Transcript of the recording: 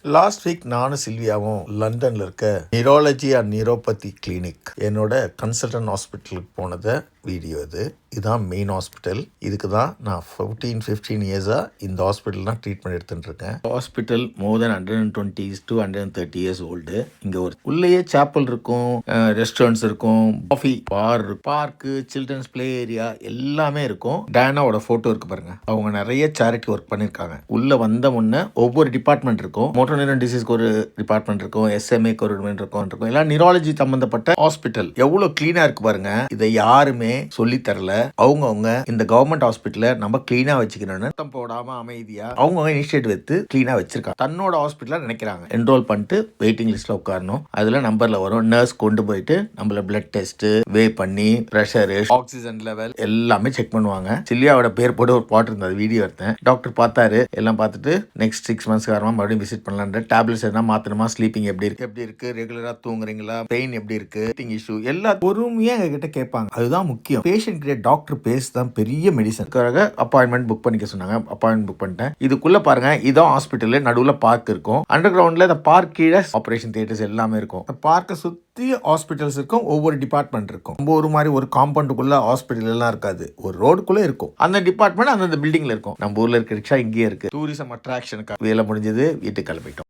Last week நானும் சில்வியாவும் லண்டன்ல இருக்க நியூராலஜி அண்ட் நியூரோபதி கிளினிக் என்னோட கன்சல்டன்ட் ஹாஸ்பிட்டலுக்கு போனதை வீடியோ இதுதான் மெயின் ஹாஸ்பிட்டல். இதுக்கு தான் நான் 15 இயர்ஸாக இந்த ஹாஸ்பிட்டல் தான் ட்ரீட்மெண்ட் எடுத்துட்டு இருக்கேன். Hospital more than 120 to 130 years old. இங்கே ஒரு உள்ளேயே சாப்பல் இருக்கும், ரெஸ்டாரண்ட்ஸ் இருக்கும், coffee bar, park, children's play area எல்லாமே இருக்கும். டயானாவோட ஃபோட்டோ இருக்கு பாருங்க. அவங்க நிறைய சேரிட்டி ஒர்க் பண்ணியிருக்காங்க. உள்ள வந்த முன்னே ஒவ்வொரு டிபார்ட்மெண்ட் இருக்கும். மோட்டர் நியூரன் டிசீஸ்க்கு ஒரு டிபார்ட்மெண்ட் இருக்கும், எஸ்எம்ஏக்கு ஒரு இருக்கும், எல்லாம் நியூராலஜி சம்பந்தப்பட்ட ஹாஸ்பிட்டல். எவ்வளவு கிளீனா இருக்கு பாருங்க. இதை யாருமே சொல்லி தரல. அவங்க இந்த கவர்மெண்ட் ஹாஸ்பிட்டல நம்ம கிளீனா வச்சுக்கணும்னு சத்தம் போடாம அமைதியா அவங்க இனிஷியேட்டிவ் எடுத்து கிளீனா வச்சிருக்காங்க. தன்னோட ஹாஸ்பிட்டலா நினைக்கிறாங்க. என்ரோல் பண்ணிட்டு வெயிட்டிங் லிஸ்ட்ல உட்காரணும். அதுல நம்பர்ல வரும். நர்ஸ் கொண்டு போயிட்டு நம்மள பிளட் டெஸ்ட், வே பண்ணி, பிரஷர், ஆக்சிஜன் லெவல் எல்லாமே செக் பண்ணுவாங்க. சில்லியாவோட பேர் போட்டு ஒரு பாட்டு இருந்தது, வீடியோ எடுத்தேன். டாக்டர் பார்த்தாரு. எல்லாம் பார்த்துட்டு நெக்ஸ்ட் 6 months மறுபடியும் விசிட் பண்ணலாம். டேப்லெட்ஸ் எதனா மாத்தணுமா, ஸ்லீப்பிங் எப்படி இருக்கு, ரெகுலரா தூங்குறீங்களா, பெயின் எப்படி இருக்கு, இஷ்யூ எல்லாம் பொறுமையா எங்ககிட்ட கேட்பாங்க. அதுதான் முக்கியம். பேஷண்ட் கிட்ட டாக்டர் பேஸ் தான் பெரிய மெடிசன். அப்பாயின்மெண்ட் புக் பண்ணிக்க சொன்னாங்க. அப்பாயின்மெண்ட் புக் பண்ணிட்டேன். இதுக்குள்ள பாருங்க, இதான் ஹாஸ்பிட்டல். நடுவுல பார்க் இருக்கும். அண்டர் கிரவுண்ட்ல இந்த பார்க் கீழே ஆபரேஷன் தியேட்டர்ஸ் எல்லாமே இருக்கும். பார்க்க சுத்தி ஹாஸ்பிட்டல்ஸ் இருக்கும். ஒவ்வொரு டிபார்ட்மெண்ட் இருக்கும். ஒரு மாதிரி ஒரு காம்பவுண்டுக்குள்ள ஹாஸ்பிட்டல் எல்லாம் இருக்காது. ஒரு ரோடுக்குள்ள இருக்கும். அந்த டிபார்ட்மெண்ட் அந்த பில்டிங்ல இருக்கும். நம்ம ஊர்ல இருக்க ரிக்ஷா இங்கேயே இருக்கு. டூரிசம் அட்ராக்ஷனுக்கு வேலை முடிஞ்சது. வீட்டுக்கு கிளம்பிட்டோம்.